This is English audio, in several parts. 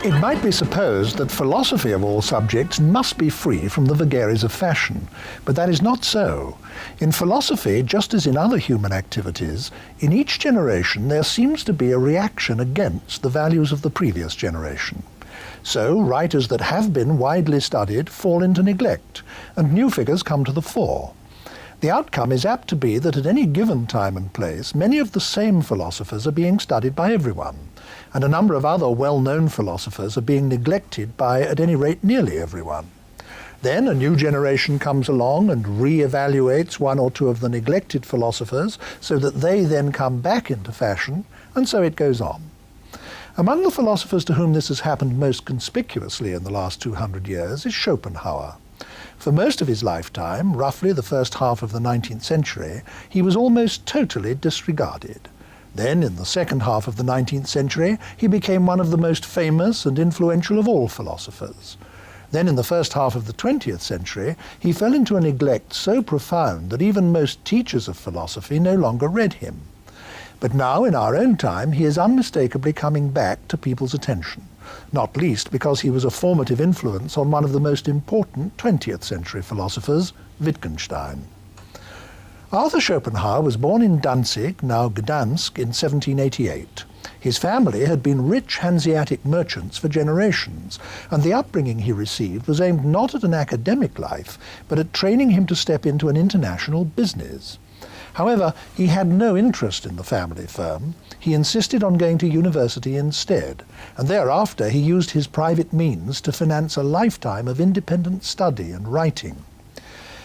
It might be supposed that philosophy of all subjects must be free from the vagaries of fashion, but that is not so. In philosophy, just as in other human activities, in each generation there seems to be a reaction against the values of the previous generation. So, writers that have been widely studied fall into neglect, and new figures come to the fore. The outcome is apt to be that at any given time and place, many of the same philosophers are being studied by everyone, and a number of other well-known philosophers are being neglected by, at any rate, nearly everyone. Then a new generation comes along and re-evaluates one or two of the neglected philosophers so that they then come back into fashion, and so it goes on. Among the philosophers to whom this has happened most conspicuously in the last 200 years is Schopenhauer. For most of his lifetime, roughly the first half of the 19th century, he was almost totally disregarded. Then, in the second half of the 19th century, he became one of the most famous and influential of all philosophers. Then, in the first half of the 20th century, he fell into a neglect so profound that even most teachers of philosophy no longer read him. But now, in our own time, he is unmistakably coming back to people's attention, not least because he was a formative influence on one of the most important 20th century philosophers, Wittgenstein. Arthur Schopenhauer was born in Danzig, now Gdansk, in 1788. His family had been rich Hanseatic merchants for generations, and the upbringing he received was aimed not at an academic life, but at training him to step into an international business. However, he had no interest in the family firm. He insisted on going to university instead, and thereafter he used his private means to finance a lifetime of independent study and writing.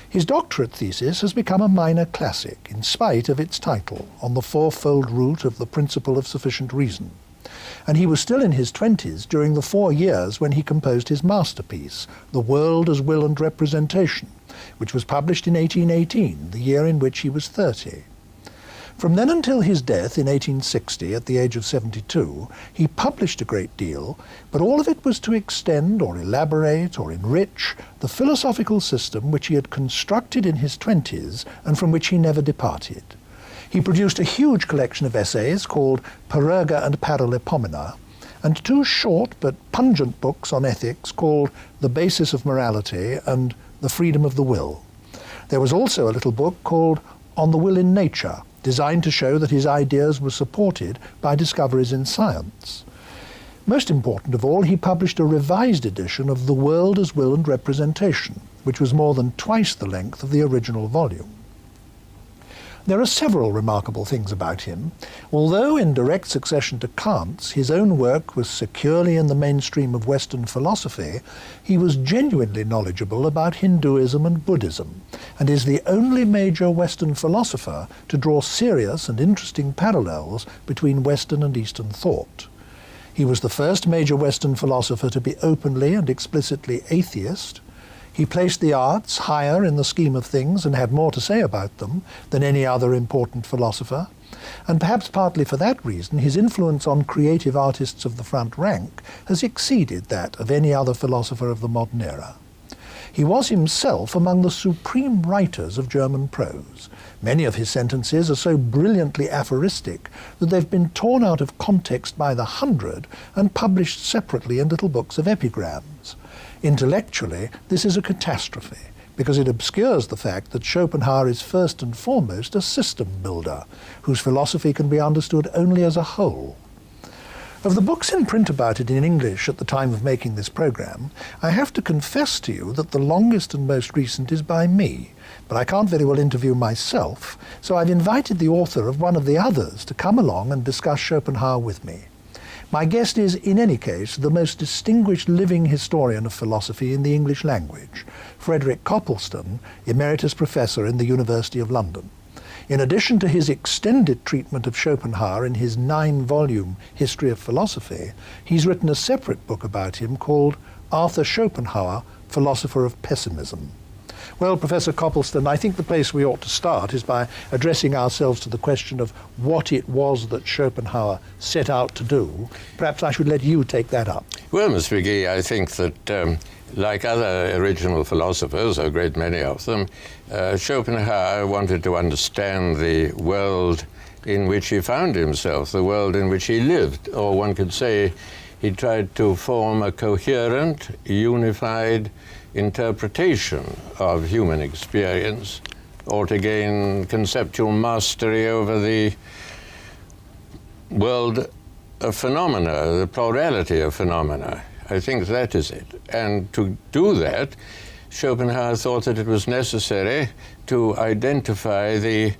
His doctorate thesis has become a minor classic, in spite of its title, On the Fourfold Root of the Principle of Sufficient Reason. And he was still in his 20s during the 4 years when he composed his masterpiece, The World as Will and Representation, which was published in 1818, the year in which he was 30. From then until his death in 1860, at the age of 72, he published a great deal, but all of it was to extend or elaborate or enrich the philosophical system which he had constructed in his 20s and from which he never departed. He produced a huge collection of essays called Parerga and Paralipomena, and 2 short but pungent books on ethics called The Basis of Morality and The Freedom of the Will. There was also a little book called On the Will in Nature, designed to show that his ideas were supported by discoveries in science. Most important of all, he published a revised edition of The World as Will and Representation, which was more than twice the length of the original volume. There are several remarkable things about him. Although in direct succession to Kant's, his own work was securely in the mainstream of Western philosophy, he was genuinely knowledgeable about Hinduism and Buddhism, and is the only major Western philosopher to draw serious and interesting parallels between Western and Eastern thought. He was the first major Western philosopher to be openly and explicitly atheist. He placed the arts higher in the scheme of things and had more to say about them than any other important philosopher. And perhaps partly for that reason, his influence on creative artists of the front rank has exceeded that of any other philosopher of the modern era. He was himself among the supreme writers of German prose. Many of his sentences are so brilliantly aphoristic that they've been torn out of context by the hundred and published separately in little books of epigrams. Intellectually, this is a catastrophe, because it obscures the fact that Schopenhauer is first and foremost a system builder, whose philosophy can be understood only as a whole. Of the books in print about it in English at the time of making this program, I have to confess to you that the longest and most recent is by me, but I can't very well interview myself, so I've invited the author of one of the others to come along and discuss Schopenhauer with me. My guest is, in any case, the most distinguished living historian of philosophy in the English language, Frederick Copleston, Emeritus Professor in the University of London. In addition to his extended treatment of Schopenhauer in his 9-volume History of Philosophy, he's written a separate book about him called Arthur Schopenhauer, Philosopher of Pessimism. Well, Professor Copleston, I think the place we ought to start is by addressing ourselves to the question of what it was that Schopenhauer set out to do. Perhaps I should let you take that up. Well, Mr. McGee, I think that like other original philosophers, a great many of them, Schopenhauer wanted to understand the world in which he found himself, the world in which he lived, or one could say he tried to form a coherent, unified interpretation of human experience, or to gain conceptual mastery over the world of phenomena, the plurality of phenomena. I think that is it. And to do that, Schopenhauer thought that it was necessary to identify the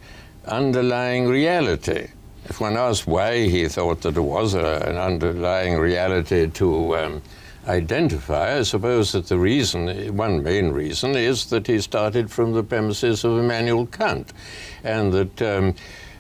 underlying reality. If one asks why he thought that there was an underlying reality to identify, I suppose that the reason, one main reason, is that he started from the premises of Immanuel Kant, and that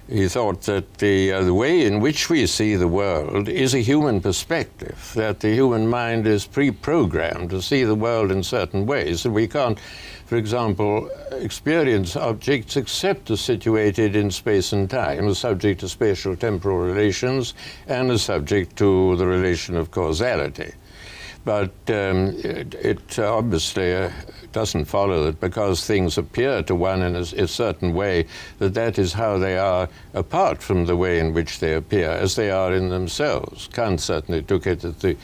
he thought that the way in which we see the world is a human perspective, that the human mind is pre-programmed to see the world in certain ways, and we can't, for example, experience objects except as situated in space and time, as subject to spatial temporal relations, and as subject to the relation of causality. But it obviously doesn't follow that because things appear to one in a certain way, that is how they are apart from the way in which they appear, as they are in themselves. Kant certainly took it that the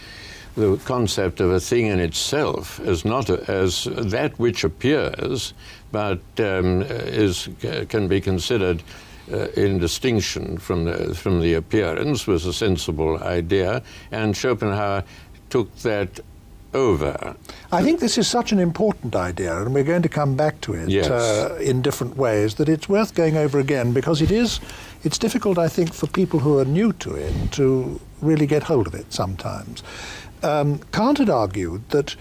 concept of a thing in itself is not as that which appears, but can be considered in distinction from the appearance, was a sensible idea, and Schopenhauer took that over. I think this is such an important idea, and we're going to come back to it in different ways, that it's worth going over again, because it's difficult, I think, for people who are new to it to really get hold of it sometimes. Kant had argued that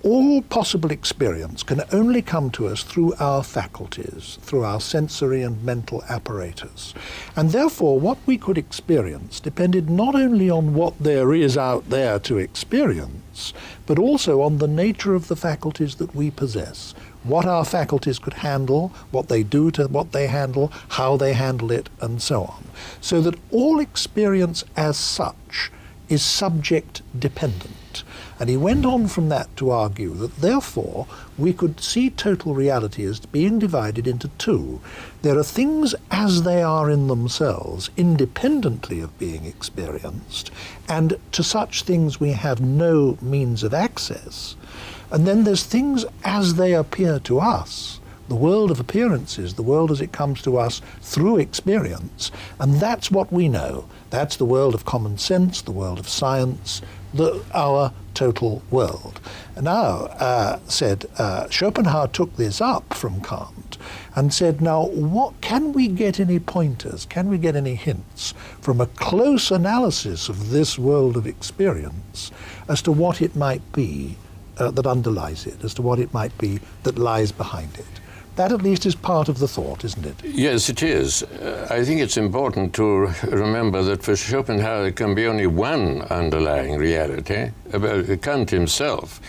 all possible experience can only come to us through our faculties, through our sensory and mental apparatus. And therefore, what we could experience depended not only on what there is out there to experience, but also on the nature of the faculties that we possess, what our faculties could handle, what they do to what they handle, how they handle it, and so on. So that all experience as such is subject dependent. And he went on from that to argue that therefore we could see total reality as being divided into two. There are things as they are in themselves, independently of being experienced, and to such things we have no means of access. And then there's things as they appear to us, the world of appearances, the world as it comes to us through experience, and that's what we know. That's the world of common sense, the world of science, our total world. And now, Schopenhauer took this up from Kant and said, now, what can we get any pointers, can we get any hints from a close analysis of this world of experience as to what it might be that underlies it, as to what it might be that lies behind it? That at least is part of the thought, isn't it? Yes, it is. I think it's important to remember that for Schopenhauer there can be only one underlying reality. Kant himself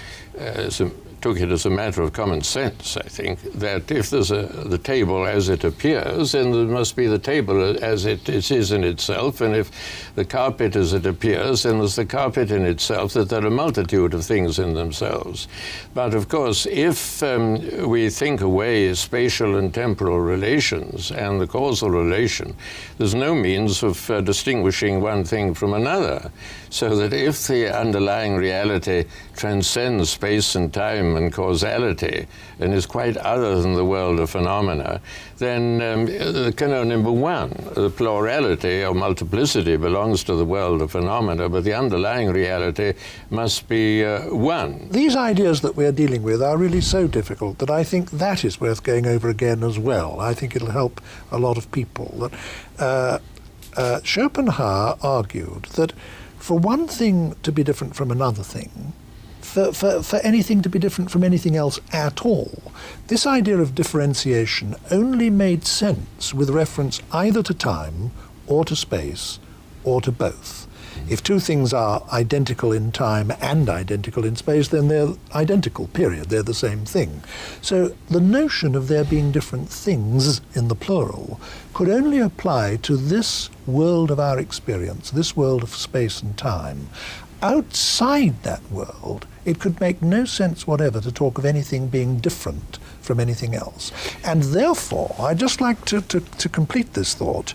took it as a matter of common sense, I think, that if there's the table as it appears, then there must be the table as it is in itself, and if the carpet as it appears, then there's the carpet in itself, that there are a multitude of things in themselves. But of course, if we think away spatial and temporal relations and the causal relation, there's no means of distinguishing one thing from another. So that if the underlying reality transcends space and time and causality and is quite other than the world of phenomena, then there can only be one. The plurality or multiplicity belongs to the world of phenomena, but the underlying reality must be one. These ideas that we're dealing with are really so difficult that I think that is worth going over again as well. I think it'll help a lot of people. That Schopenhauer argued that for one thing to be different from another thing, for anything to be different from anything else at all, this idea of differentiation only made sense with reference either to time or to space or to both. If two things are identical in time and identical in space, then they're identical, period. They're the same thing. So the notion of there being different things in the plural could only apply to this world of our experience, this world of space and time. Outside that world, it could make no sense whatever to talk of anything being different from anything else. And therefore, I'd just like to complete this thought,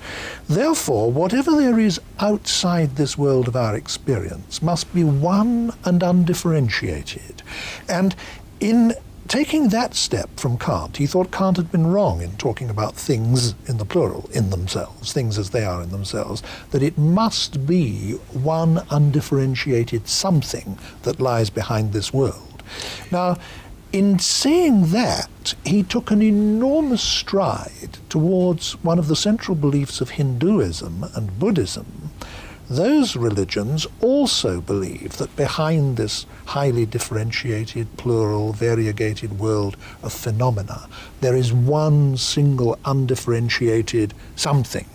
therefore, whatever there is outside this world of our experience must be one and undifferentiated. And in taking that step from Kant, he thought Kant had been wrong in talking about things in the plural, in themselves, things as they are in themselves, that it must be one undifferentiated something that lies behind this world. Now, in saying that, he took an enormous stride towards one of the central beliefs of Hinduism and Buddhism. Those religions also believe that behind this highly differentiated, plural, variegated world of phenomena, there is one single undifferentiated something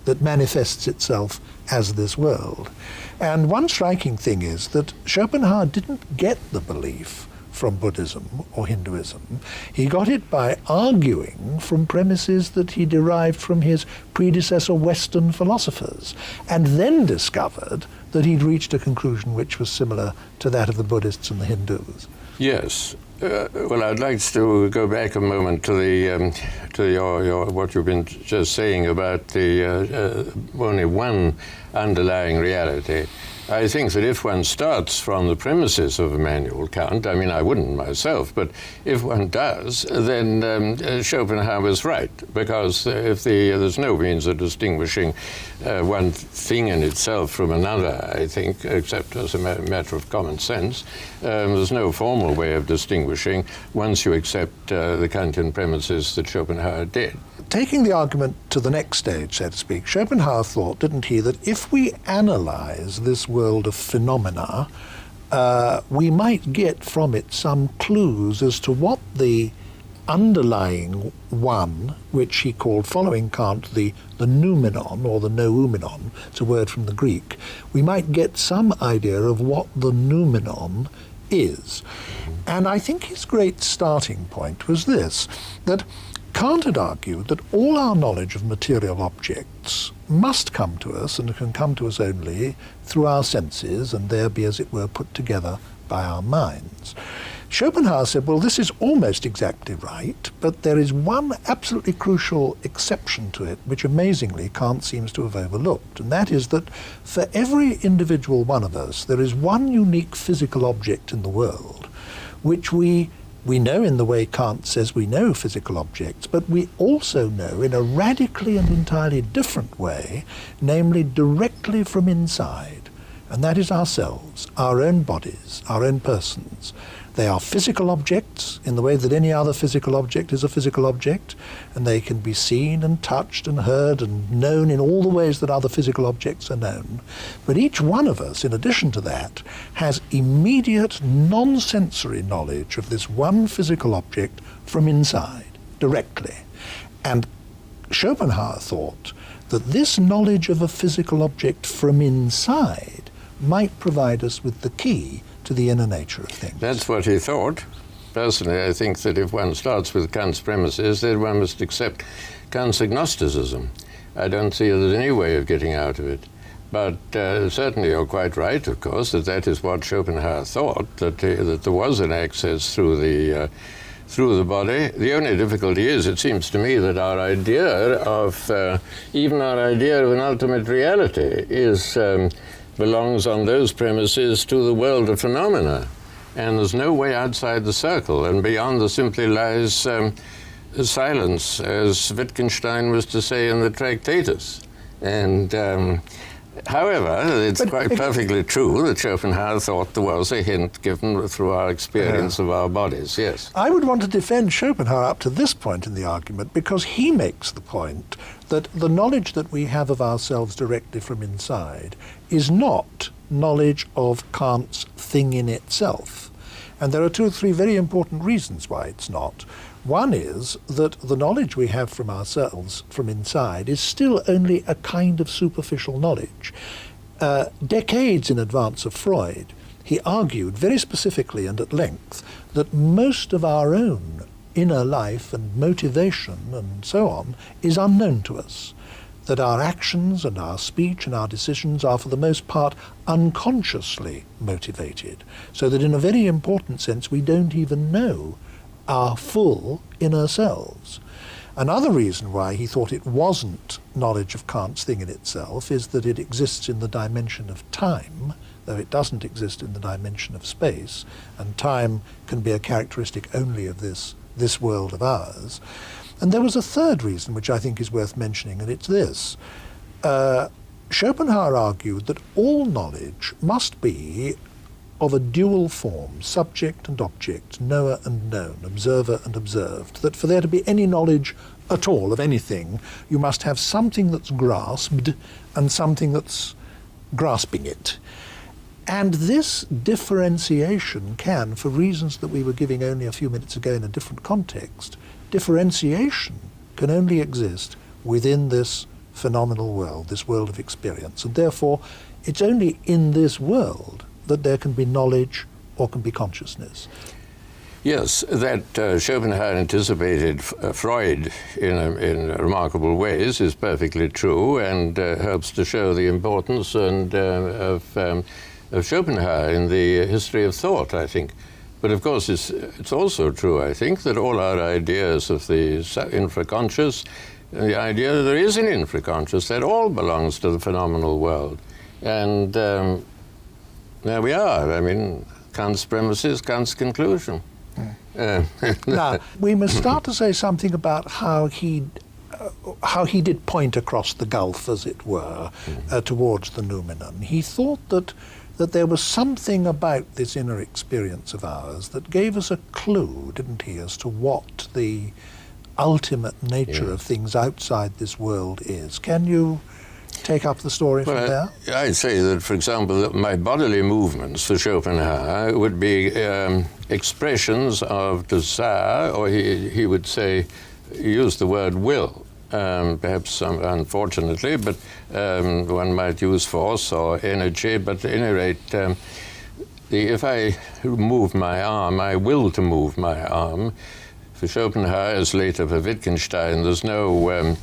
that manifests itself as this world. And one striking thing is that Schopenhauer didn't get the belief from Buddhism or Hinduism. He got it by arguing from premises that he derived from his predecessor Western philosophers, and then discovered that he'd reached a conclusion which was similar to that of the Buddhists and the Hindus. Yes. Well, I'd like to go back a moment to your what you've been just saying about the only one underlying reality. I think that if one starts from the premises of Immanuel Kant, I mean, I wouldn't myself, but if one does, then Schopenhauer was right, because there's no means of distinguishing one thing in itself from another, I think, except as a matter of common sense. There's no formal way of distinguishing once you accept the Kantian premises that Schopenhauer did. Taking the argument to the next stage, so to speak, Schopenhauer thought, didn't he, that if we analyze this world of phenomena, we might get from it some clues as to what the underlying one, which he called, following Kant, the noumenon, or the noumenon, it's a word from the Greek, we might get some idea of what the noumenon is. And I think his great starting point was this, that Kant had argued that all our knowledge of material objects must come to us, and can come to us only through our senses, and there be, as it were, put together by our minds. Schopenhauer said, well, this is almost exactly right, but there is one absolutely crucial exception to it, which amazingly Kant seems to have overlooked, and that is that for every individual one of us, there is one unique physical object in the world, which we know in the way Kant says we know physical objects, but we also know in a radically and entirely different way, namely directly from inside, and that is ourselves, our own bodies, our own persons. They are physical objects in the way that any other physical object is a physical object, and they can be seen and touched and heard and known in all the ways that other physical objects are known. But each one of us, in addition to that, has immediate non-sensory knowledge of this one physical object from inside, directly. And Schopenhauer thought that this knowledge of a physical object from inside might provide us with the key to the inner nature of things. That's what he thought. Personally, I think that if one starts with Kant's premises, then one must accept Kant's agnosticism. I don't see there's any way of getting out of it. But certainly you're quite right, of course, that is what Schopenhauer thought, that there was an access through the body. The only difficulty is, it seems to me, that our idea of, even our idea of an ultimate reality belongs on those premises to the world of phenomena. And there's no way outside the circle, and beyond there simply lies silence, as Wittgenstein was to say in the Tractatus. And however, it's quite perfectly true that Schopenhauer thought there was a hint given through our experience of our bodies, yes. I would want to defend Schopenhauer up to this point in the argument, because he makes the point that the knowledge that we have of ourselves directly from inside is not knowledge of Kant's thing in itself. And there are two or three very important reasons why it's not. One is that the knowledge we have from ourselves from inside is still only a kind of superficial knowledge. Decades in advance of Freud, he argued very specifically and at length that most of our own inner life and motivation and so on is unknown to us, that our actions and our speech and our decisions are for the most part unconsciously motivated, so that in a very important sense we don't even know our full inner selves. Another reason why he thought it wasn't knowledge of Kant's thing in itself is that it exists in the dimension of time, though it doesn't exist in the dimension of space, and time can be a characteristic only of this world of ours. And there was a third reason which I think is worth mentioning, and it's this. Schopenhauer argued that all knowledge must be of a dual form, subject and object, knower and known, observer and observed, that for there to be any knowledge at all of anything, you must have something that's grasped and something that's grasping it. And this differentiation can, for reasons that we were giving only a few minutes ago in a different context, differentiation can only exist within this phenomenal world, this world of experience. And therefore, it's only in this world that there can be knowledge or can be consciousness. Yes, that Schopenhauer anticipated Freud in remarkable ways is perfectly true, and helps to show the importance of Schopenhauer in the history of thought, I think. But of course, it's also true, I think, that all our ideas of the infraconscious, the idea that there is an infraconscious, that all belongs to the phenomenal world. And there we are. I mean, Kant's premises, Kant's conclusion. Now, we must start to say something about how he did point across the gulf, as it were, towards the noumenon. He thought that there was something about this inner experience of ours that gave us a clue, didn't he, as to what the ultimate nature of things outside this world is. Can you take up the story from there? I'd say that, for example, that my bodily movements for Schopenhauer would be expressions of desire, or he would say, he used the word will, perhaps unfortunately, but one might use force or energy, but at any rate, if I move my arm, I will to move my arm. For Schopenhauer, as later for Wittgenstein, there's no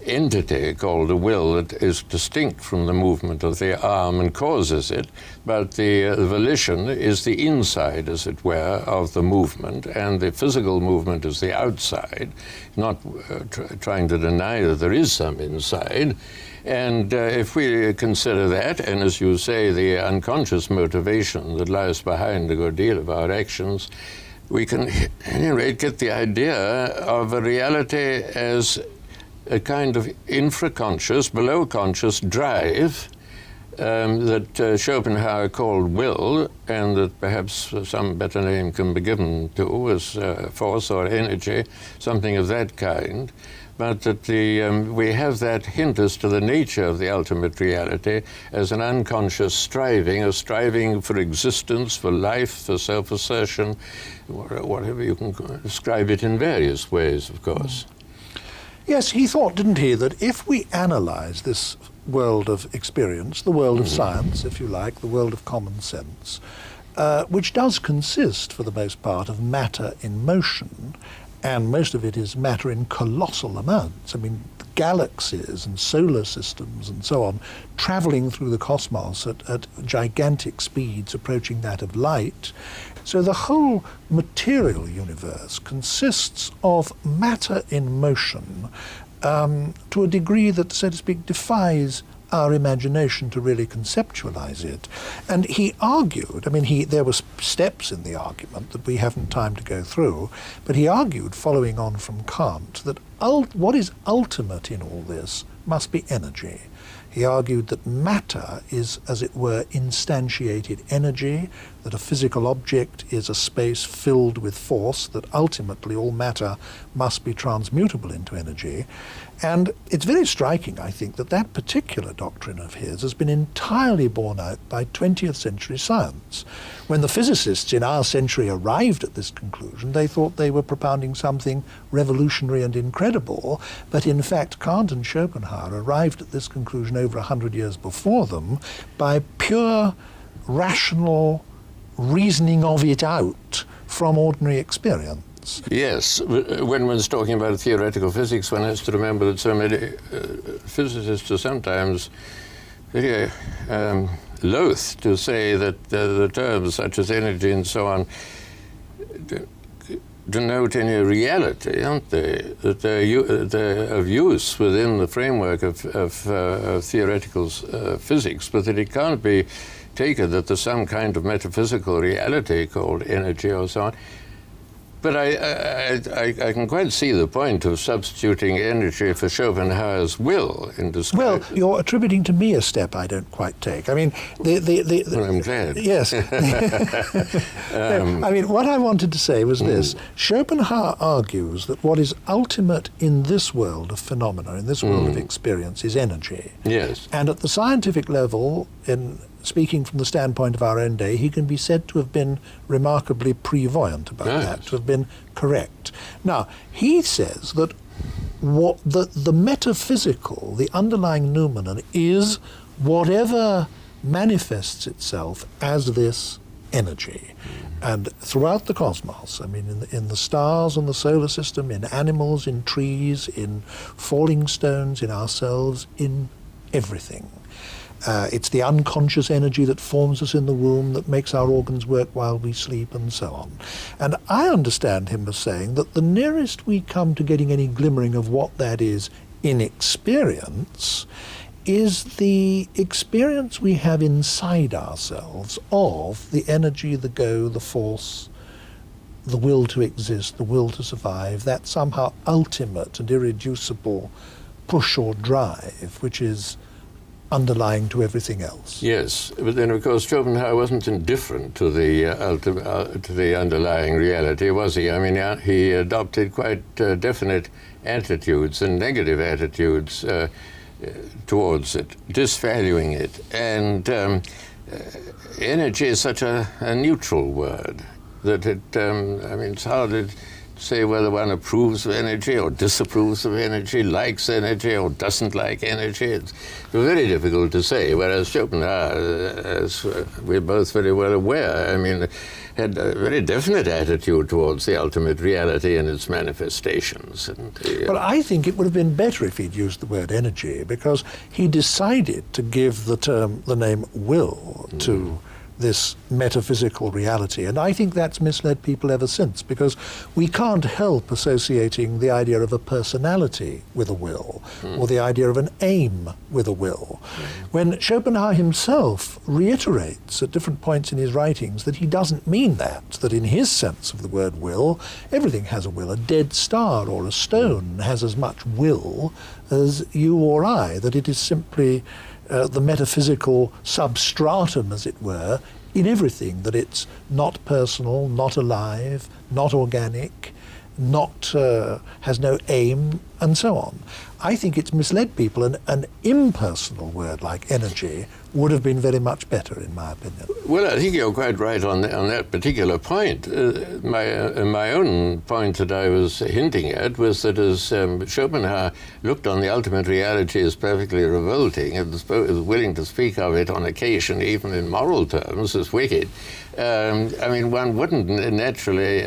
entity called a will that is distinct from the movement of the arm and causes it, but the volition is the inside, as it were, of the movement, and the physical movement is the outside, not trying to deny that there is some inside. And if we consider that, and as you say, the unconscious motivation that lies behind a good deal of our actions, we can, at any rate, get the idea of a reality as a kind of infraconscious, below-conscious drive that Schopenhauer called will, and that perhaps some better name can be given to as force or energy, something of that kind. But that we have that hint as to the nature of the ultimate reality as an unconscious striving, a striving for existence, for life, for self-assertion, whatever you can describe it in various ways, of course. Yes, he thought, didn't he, that if we analyze this world of experience, the world of science, if you like, the world of common sense, which does consist, for the most part, of matter in motion, and most of it is matter in colossal amounts. I mean, galaxies and solar systems and so on, traveling through the cosmos at gigantic speeds approaching that of light. So the whole material universe consists of matter in motion to a degree that, so to speak, defies our imagination to really conceptualize it. And he argued, I mean, there were steps in the argument that we haven't time to go through, but he argued, following on from Kant, that what is ultimate in all this must be energy. He argued that matter is, as it were, instantiated energy, that a physical object is a space filled with force, that ultimately all matter must be transmutable into energy. And it's very striking, I think, that that particular doctrine of his has been entirely borne out by 20th century science. When the physicists in our century arrived at this conclusion, they thought they were propounding something revolutionary and incredible, but in fact Kant and Schopenhauer arrived at this conclusion over 100 years before them by pure rational reasoning of it out from ordinary experience. Yes, when one's talking about theoretical physics, one has to remember that so many physicists are sometimes very loath to say that the terms such as energy and so on denote any reality, aren't they? That they're of use within the framework of theoretical physics, but that it can't be taken that there's some kind of metaphysical reality called energy or so on. But I can quite see the point of substituting energy for Schopenhauer's will in describing. Well, you're attributing to me a step I don't quite take. I mean, well, I'm glad. Yes. I mean, what I wanted to say was this. Schopenhauer argues that what is ultimate in this world of phenomena, in this world of experience, is energy. Yes. And at the scientific level, in speaking from the standpoint of our own day, he can be said to have been remarkably prevoyant about that, to have been correct. Now, he says that what the metaphysical, the underlying noumenon, is whatever manifests itself as this energy. And throughout the cosmos, I mean, in the stars and the solar system, in animals, in trees, in falling stones, in ourselves, in everything. It's the unconscious energy that forms us in the womb, that makes our organs work while we sleep, and so on. And I understand him as saying that the nearest we come to getting any glimmering of what that is in experience is the experience we have inside ourselves of the energy, the go, the force, the will to exist, the will to survive, that somehow ultimate and irreducible push or drive, which is underlying to everything else. Yes, but then of course Schopenhauer wasn't indifferent to the underlying reality, was he? I mean, he adopted quite definite attitudes and negative attitudes towards it, disvaluing it. And energy is such a neutral word that it, I mean, it's hard to say whether one approves of energy or disapproves of energy, likes energy or doesn't like energy. It's very difficult to say, whereas Schopenhauer, as we're both very well aware, I mean, had a very definite attitude towards the ultimate reality and its manifestations. But I think it would have been better if he'd used the word energy, because he decided to give the name will to this metaphysical reality. And I think that's misled people ever since, because we can't help associating the idea of a personality with a will, or the idea of an aim with a will. When Schopenhauer himself reiterates at different points in his writings that he doesn't mean that in his sense of the word will, everything has a will. A dead star or a stone has as much will as you or I, that it is simply the metaphysical substratum, as it were, in everything, that it's not personal, not alive, not organic, not has no aim, and so on. I think it's misled people. An impersonal word like energy would have been very much better, in my opinion. Well, I think you're quite right on that particular point. My own point that I was hinting at was that as Schopenhauer looked on the ultimate reality as perfectly revolting and was willing to speak of it on occasion, even in moral terms, as wicked, I mean, one wouldn't naturally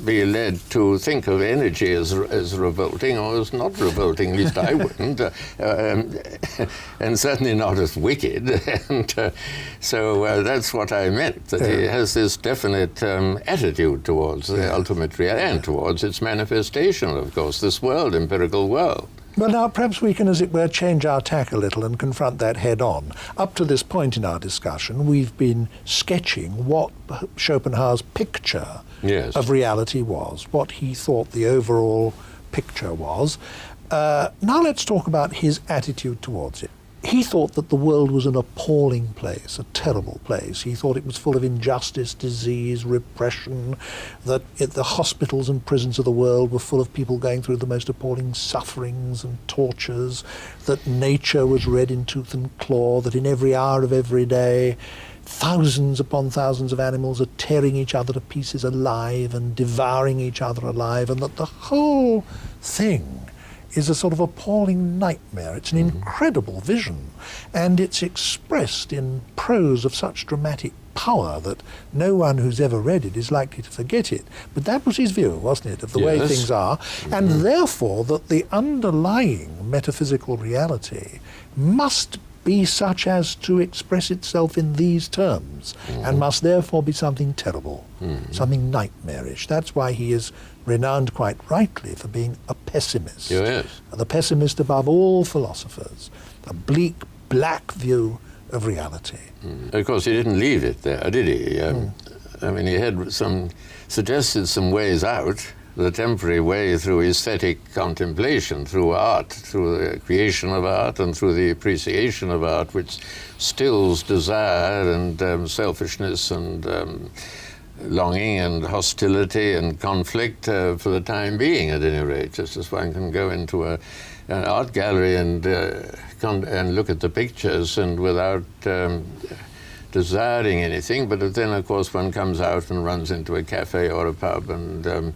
be led to think of energy as revolting or as not revolting, at least I wouldn't, and certainly not as wicked. And so that's what I meant, that he has this definite attitude towards the ultimate reality and towards its manifestation, of course, this world, empirical world. Well, now, perhaps we can, as it were, change our tack a little and confront that head on. Up to this point in our discussion, we've been sketching what Schopenhauer's picture of reality was, what he thought the overall picture was. Now let's talk about his attitude towards it. He thought that the world was an appalling place, a terrible place. He thought it was full of injustice, disease, repression, that the hospitals and prisons of the world were full of people going through the most appalling sufferings and tortures, that nature was red in tooth and claw, that in every hour of every day thousands upon thousands of animals are tearing each other to pieces alive and devouring each other alive, and that the whole thing is a sort of appalling nightmare. It's an incredible vision, and it's expressed in prose of such dramatic power that no one who's ever read it is likely to forget it. But that was his view, wasn't it, of the way things are, and therefore that the underlying metaphysical reality must be such as to express itself in these terms, and must therefore be something terrible, something nightmarish. That's why he is renowned quite rightly for being a pessimist. Yes. The pessimist above all philosophers, a bleak, black view of reality. Of course, he didn't leave it there, did he? I mean, he had suggested some ways out, the temporary way through aesthetic contemplation, through art, through the creation of art and through the appreciation of art, which stills desire and selfishness and longing and hostility and conflict for the time being, at any rate, just as one can go into an art gallery and look at the pictures and without desiring anything, but then of course one comes out and runs into a cafe or a pub and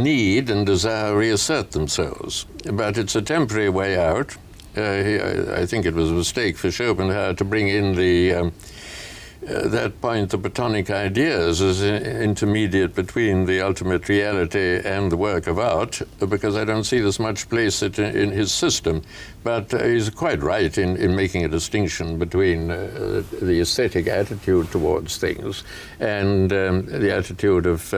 need and desire reassert themselves. But it's a temporary way out. I think it was a mistake for Schopenhauer to bring in that point, the Platonic ideas, as intermediate between the ultimate reality and the work of art, because I don't see there's much place in his system. But he's quite right in making a distinction between the aesthetic attitude towards things and the attitude of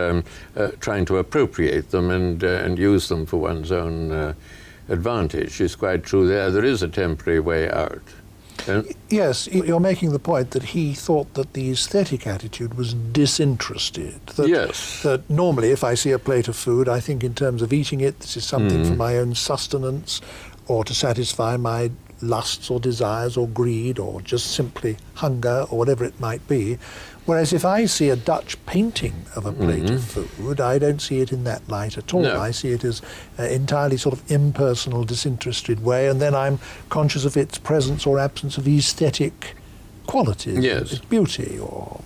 trying to appropriate them and use them for one's own advantage. It's quite true there. There is a temporary way out. Yes, you're making the point that he thought that the aesthetic attitude was disinterested. Yes. That normally if I see a plate of food, I think in terms of eating it, this is something for my own sustenance or to satisfy my lusts or desires or greed or just simply hunger or whatever it might be. Whereas if I see a Dutch painting of a plate of food, I don't see it in that light at all. No. I see it as entirely sort of impersonal, disinterested way, and then I'm conscious of its presence or absence of aesthetic qualities, Yes. its beauty or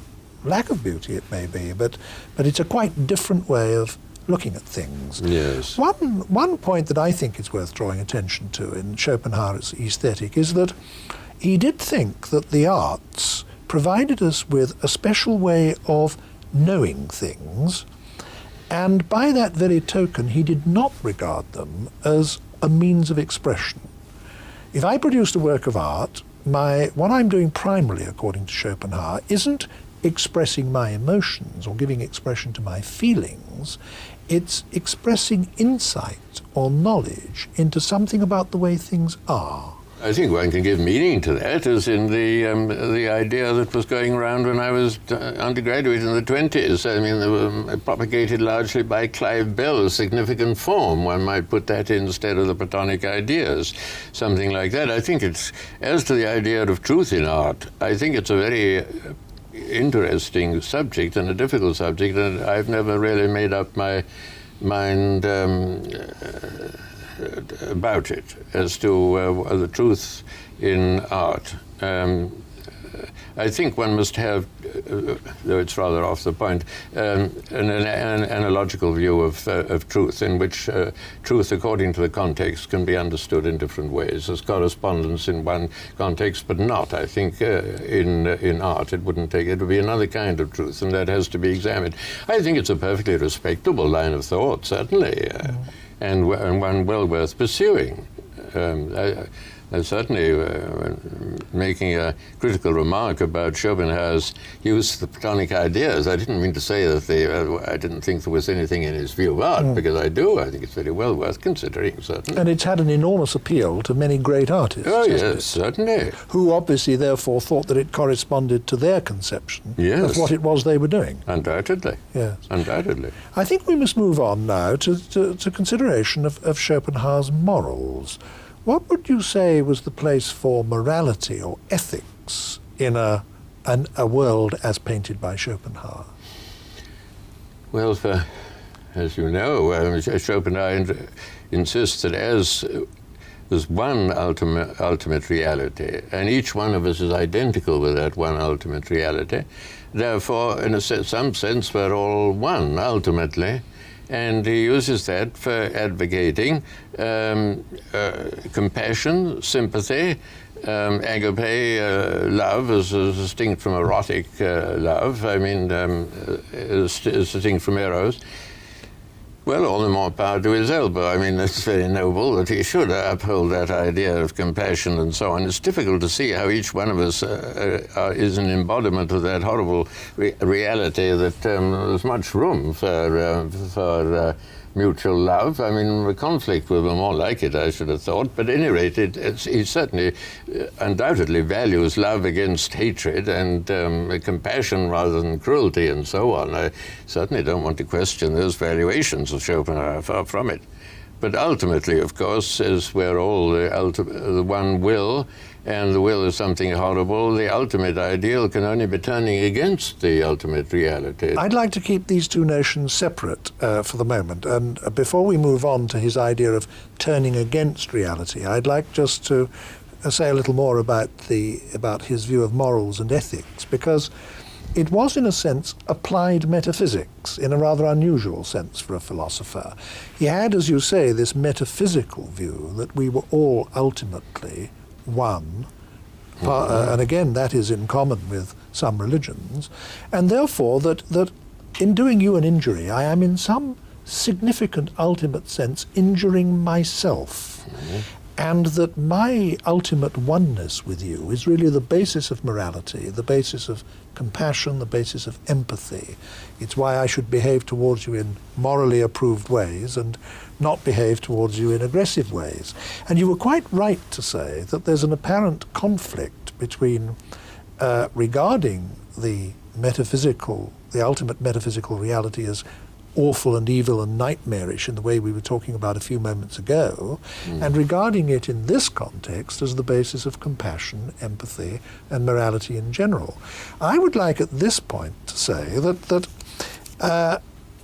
lack of beauty it may be, but it's a quite different way of looking at things. Yes. One point that I think is worth drawing attention to in Schopenhauer's aesthetic is that he did think that the arts provided us with a special way of knowing things, and by that very token he did not regard them as a means of expression. If I produced a work of art, what I'm doing primarily, according to Schopenhauer, isn't expressing my emotions or giving expression to my feelings. It's expressing insight or knowledge into something about the way things are. I think one can give meaning to that, as in the idea that was going around when I was undergraduate in the 20s. I mean, they were propagated largely by Clive Bell, significant form. One might put that instead of the Platonic ideas, something like that. I think it's, as to the idea of truth in art, I think it's a very interesting subject and a difficult subject, and I've never really made up my mind about it as to the truth in art. I think one must have, though it's rather off the point, an analogical view of truth, in which truth, according to the context, can be understood in different ways. There's correspondence in one context, but not, I think, in art. It would be another kind of truth, and that has to be examined. I think it's a perfectly respectable line of thought, certainly, and one well worth pursuing. And certainly making a critical remark about Schopenhauer's use of the Platonic ideas. I didn't mean to say that I didn't think there was anything in his view of art, because I do. I think it's very well worth considering, certainly. And it's had an enormous appeal to many great artists. Oh, yes, certainly. Who obviously, therefore, thought that it corresponded to their conception of what it was they were doing. Undoubtedly. Yes. Undoubtedly. I think we must move on now to consideration of Schopenhauer's morals. What would you say was the place for morality or ethics in a world as painted by Schopenhauer? Well, as you know, Schopenhauer insists that as there's one ultimate reality, and each one of us is identical with that one ultimate reality, therefore, in some sense, we're all one, ultimately. And he uses that for advocating compassion, sympathy, agape, love as distinct from erotic love, I mean, as distinct from eros. Well, all the more power to his elbow. I mean, it's very noble that he should uphold that idea of compassion and so on. It's difficult to see how each one of us is an embodiment of that horrible reality that there's much room for mutual love. I mean, the conflict will be more like it, I should have thought. But at any rate, he certainly undoubtedly values love against hatred and compassion rather than cruelty and so on. I certainly don't want to question those valuations of Schopenhauer, far from it. But ultimately, of course, as we're all the one will, and the will is something horrible, the ultimate ideal can only be turning against the ultimate reality. I'd like to keep these two notions separate for the moment, and before we move on to his idea of turning against reality, I'd like just to say a little more about his view of morals and ethics, because it was, in a sense, applied metaphysics, in a rather unusual sense for a philosopher. He had, as you say, this metaphysical view that we were all ultimately one, and again, that is in common with some religions, and therefore that in doing you an injury, I am in some significant ultimate sense injuring myself. And that my ultimate oneness with you is really the basis of morality, the basis of compassion, the basis of empathy. It's why I should behave towards you in morally approved ways and not behave towards you in aggressive ways. And you were quite right to say that there's an apparent conflict between regarding the ultimate metaphysical reality as awful and evil and nightmarish in the way we were talking about a few moments ago, and regarding it in this context as the basis of compassion, empathy, and morality in general. I would like at this point to say that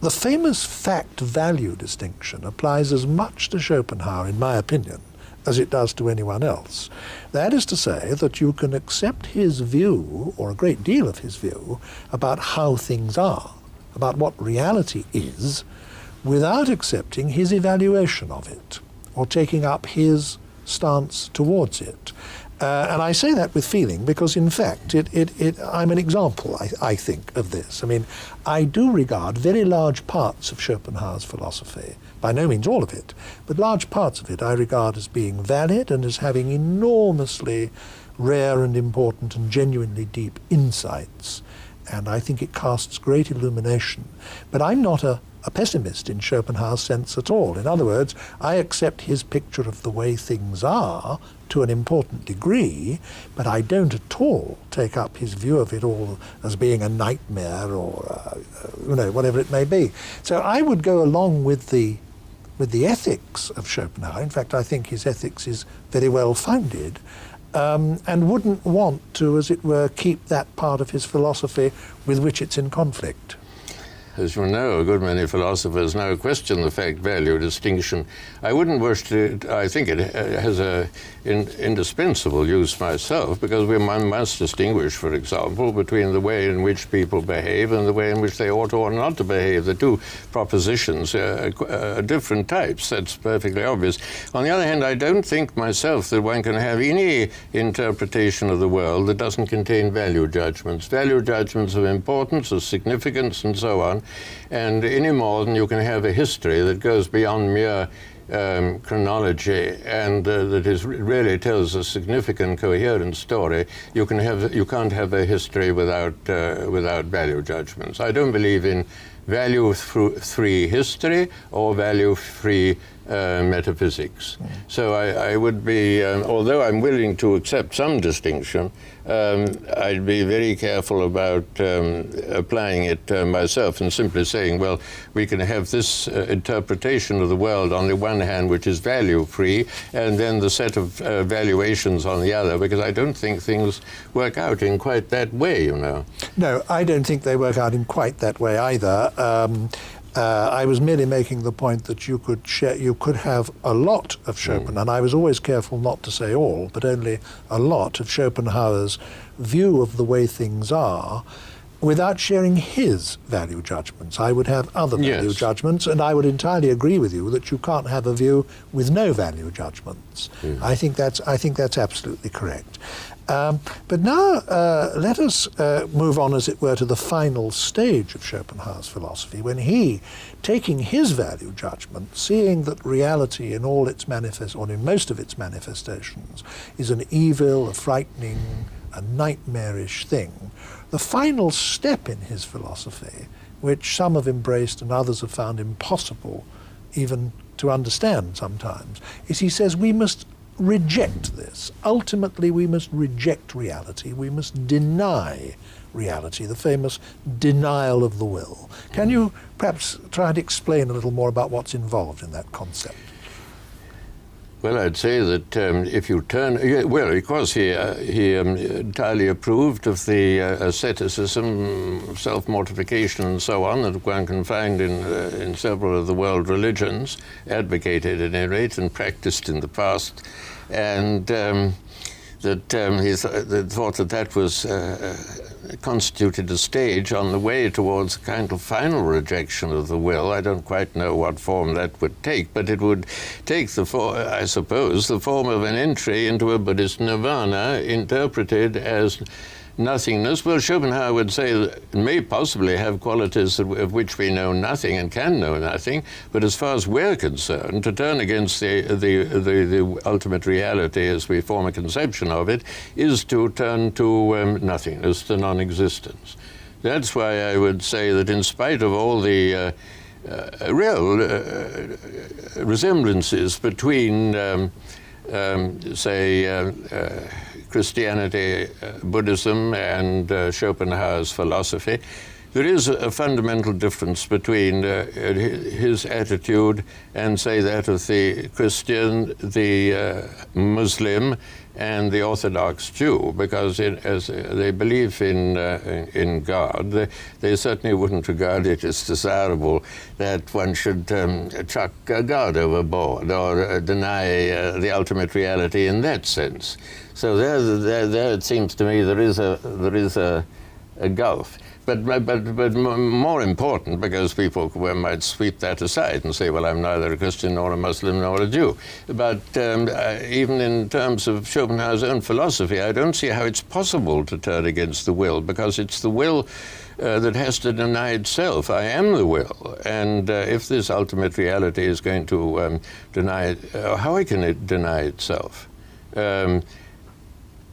the famous fact-value distinction applies as much to Schopenhauer, in my opinion, as it does to anyone else. That is to say that you can accept his view, or a great deal of his view, about how things are, about what reality is, without accepting his evaluation of it, or taking up his stance towards it. And I say that with feeling because, in fact, I'm an example, I think, of this. I mean, I do regard very large parts of Schopenhauer's philosophy, by no means all of it, but large parts of it I regard as being valid and as having enormously rare and important and genuinely deep insights. And I think it casts great illumination. But I'm not a pessimist in Schopenhauer's sense at all. In other words, I accept his picture of the way things are to an important degree, but I don't at all take up his view of it all as being a nightmare or, whatever it may be. So I would go along with the ethics of Schopenhauer. In fact, I think his ethics is very well founded. And wouldn't want to, as it were, keep that part of his philosophy with which it's in conflict. As you know, a good many philosophers now question the fact-value distinction. I wouldn't wish to, I think it has an indispensable use myself, because one must distinguish, for example, between the way in which people behave and the way in which they ought or not to behave. The two propositions are different types. That's perfectly obvious. On the other hand, I don't think myself that one can have any interpretation of the world that doesn't contain value judgments. Value judgments of importance, of significance, and so on. And any more than you can have a history that goes beyond mere chronology and that really tells a significant, coherent story. You can't have a history without value judgments. I don't believe in value-free history or value-free metaphysics. So I would be, although I'm willing to accept some distinction, I'd be very careful about applying it myself and simply saying, well, we can have this interpretation of the world on the one hand, which is value-free, and then the set of valuations on the other, because I don't think things work out in quite that way, you know. No, I don't think they work out in quite that way either. I was merely making the point that you could have a lot of Schopenhauer, and I was always careful not to say all, but only a lot of Schopenhauer's view of the way things are, without sharing his value judgments. I would have other value Yes. judgments, and I would entirely agree with you that you can't have a view with no value judgments. I think that's absolutely correct. But now let us move on, as it were, to the final stage of Schopenhauer's philosophy, when he, taking his value judgment, seeing that reality in all its or in most of its manifestations is an evil, a frightening, a nightmarish thing, the final step in his philosophy, which some have embraced and others have found impossible even to understand sometimes, is he says we must reject this. Ultimately, we must reject reality. We must deny reality, the famous denial of the will. Can you perhaps try and explain a little more about what's involved in that concept? Well, I'd say that if you turn, well, of course, he entirely approved of the asceticism, self-mortification, and so on that one can find in several of the world religions, advocated at any rate and practiced in the past, and he thought that was constituted a stage on the way towards a kind of final rejection of the will. I don't quite know what form that would take, but it would take I suppose, the form of an entry into a Buddhist nirvana interpreted as nothingness. Well, Schopenhauer would say that it may possibly have qualities of which we know nothing and can know nothing, but as far as we're concerned, to turn against the ultimate reality as we form a conception of it is to turn to nothingness, to non-existence. That's why I would say that in spite of all the real resemblances between Christianity, Buddhism, and Schopenhauer's philosophy, there is a fundamental difference between his attitude and, say, that of the Christian, the Muslim, and the Orthodox Jew, because as they believe in God, they certainly wouldn't regard it as desirable that one should chuck God overboard or deny the ultimate reality in that sense. So there it seems to me there is a gulf. But more important, because people might sweep that aside and say, well, I'm neither a Christian nor a Muslim nor a Jew. But even in terms of Schopenhauer's own philosophy, I don't see how it's possible to turn against the will, because it's the will that has to deny itself. I am the will. And if this ultimate reality is going to deny it, how can it deny itself?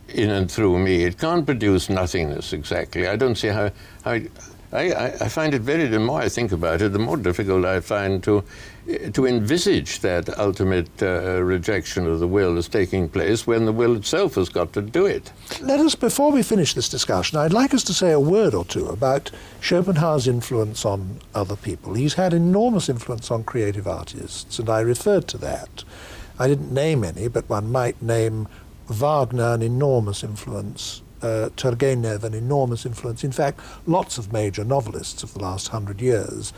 In and through me. It can't produce nothingness exactly. I don't see how I find it the more I think about it, the more difficult I find to envisage that ultimate rejection of the will as taking place when the will itself has got to do it. Let us, before we finish this discussion, I'd like us to say a word or two about Schopenhauer's influence on other people. He's had enormous influence on creative artists, and I referred to that. I didn't name any, but one might name Wagner, an enormous influence, Turgenev, an enormous influence. In fact, lots of major novelists of the last 100 years,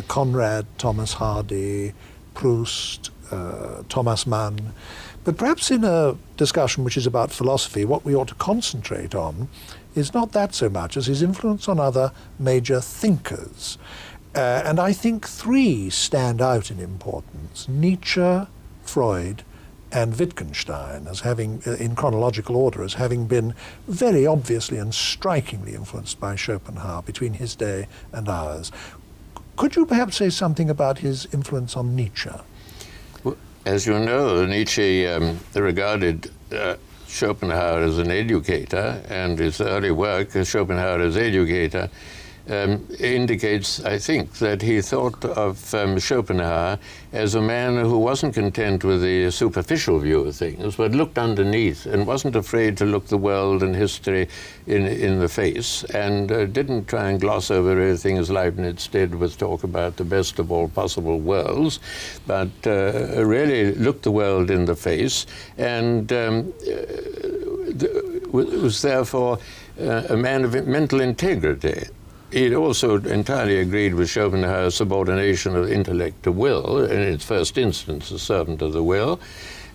Conrad, Thomas Hardy, Proust, Thomas Mann. But perhaps in a discussion which is about philosophy, what we ought to concentrate on is not that so much as his influence on other major thinkers. And I think three stand out in importance: Nietzsche, Freud, and Wittgenstein, as having, in chronological order, as having been very obviously and strikingly influenced by Schopenhauer between his day and ours. Could you perhaps say something about his influence on Nietzsche? Well, as you know, Nietzsche regarded Schopenhauer as an educator, and his early work, Schopenhauer as educator, indicates, I think, that he thought of Schopenhauer as a man who wasn't content with the superficial view of things, but looked underneath and wasn't afraid to look the world and history in the face, and didn't try and gloss over everything as Leibniz did with talk about the best of all possible worlds, but really looked the world in the face, and was therefore a man of mental integrity. He also entirely agreed with Schopenhauer's subordination of intellect to will, in its first instance, a servant of the will,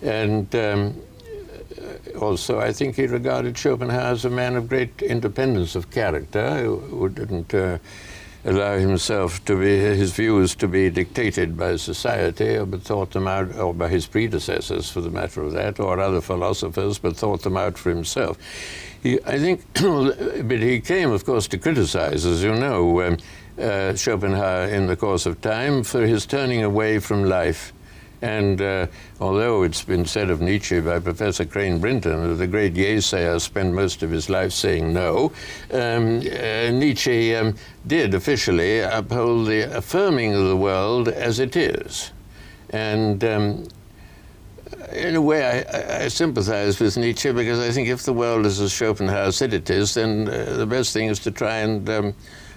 and also, I think he regarded Schopenhauer as a man of great independence of character, who didn't allow himself to be, his views to be dictated by society, but thought them out, or by his predecessors for the matter of that, or other philosophers, but thought them out for himself. I think, but he came, of course, to criticize, as you know, Schopenhauer in the course of time for his turning away from life. And although it's been said of Nietzsche by Professor Crane Brinton that the great yaysayer spent most of his life saying no, Nietzsche did officially uphold the affirming of the world as it is. And in a way, I sympathize with Nietzsche, because I think if the world is as Schopenhauer said it is, then the best thing is to try and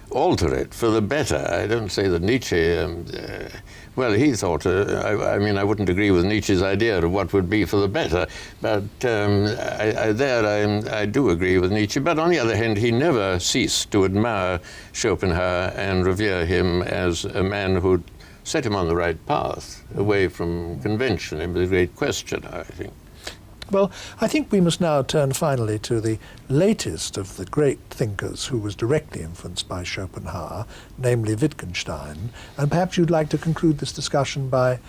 alter it for the better. I don't say that Nietzsche, well, he thought, I mean, I wouldn't agree with Nietzsche's idea of what would be for the better, but I do agree with Nietzsche. But on the other hand, he never ceased to admire Schopenhauer and revere him as a man who set him on the right path, away from convention. It was a great question, I think. Well, I think we must now turn finally to the latest of the great thinkers who was directly influenced by Schopenhauer, namely Wittgenstein. And perhaps you'd like to conclude this discussion by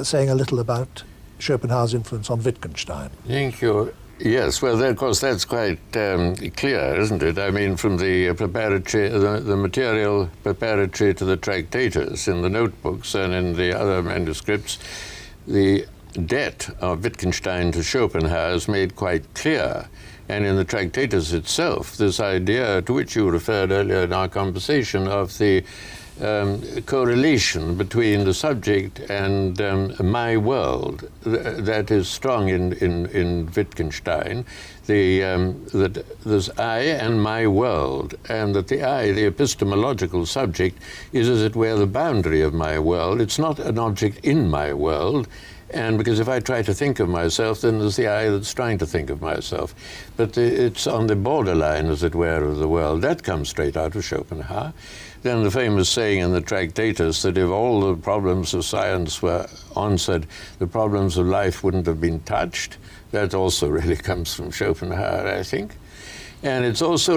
saying a little about Schopenhauer's influence on Wittgenstein. Thank you. Yes, well, of course, that's quite clear, isn't it? I mean, from the preparatory, the material preparatory to the Tractatus in the notebooks and in the other manuscripts, the debt of Wittgenstein to Schopenhauer is made quite clear. And in the Tractatus itself, this idea to which you referred earlier in our conversation of the correlation between the subject and my world, that is strong in Wittgenstein, that there's I and my world, and that the I, the epistemological subject, is as it were the boundary of my world. It's not an object in my world. And because if I try to think of myself, then there's the I that's trying to think of myself. But it's on the borderline, as it were, of the world. That comes straight out of Schopenhauer. Then the famous saying in the Tractatus that if all the problems of science were answered, the problems of life wouldn't have been touched. That also really comes from Schopenhauer, I think. And it's also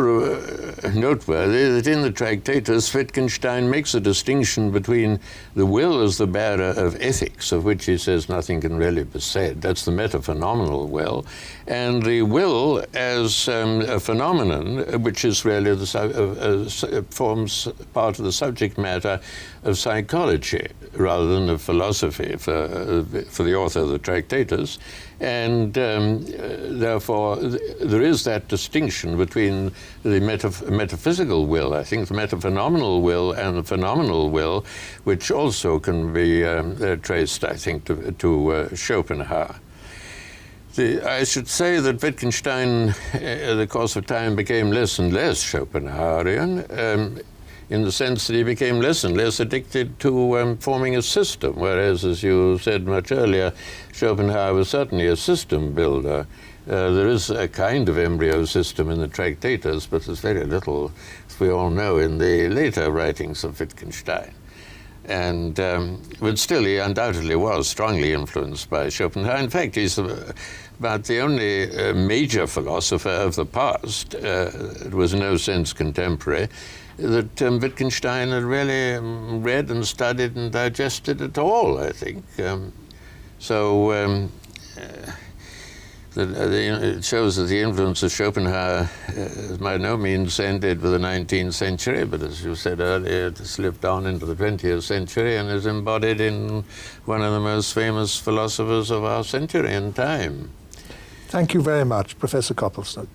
noteworthy that in the Tractatus, Wittgenstein makes a distinction between the will as the bearer of ethics, of which he says nothing can really be said. That's the metaphenomenal will. And the will as a phenomenon, which is really forms part of the subject matter of psychology rather than of philosophy for the author of the Tractatus. And therefore, there is that distinction between the metaphysical will, I think, the metaphenomenal will and the phenomenal will, which also can be traced, I think, to Schopenhauer. I should say that Wittgenstein, in the course of time, became less and less Schopenhauerian, in the sense that he became less and less addicted to forming a system, whereas, as you said much earlier, Schopenhauer was certainly a system builder. There is a kind of embryo system in the Tractatus, but there's very little, as we all know, in the later writings of Wittgenstein. And but still, he undoubtedly was strongly influenced by Schopenhauer. In fact, he's about the only major philosopher of the past, it was in no sense contemporary, that Wittgenstein had really read and studied and digested at all, I think. It shows that the influence of Schopenhauer has by no means ended with the 19th century, but as you said earlier, it slipped on into the 20th century and is embodied in one of the most famous philosophers of our century and time. Thank you very much, Professor Copleston.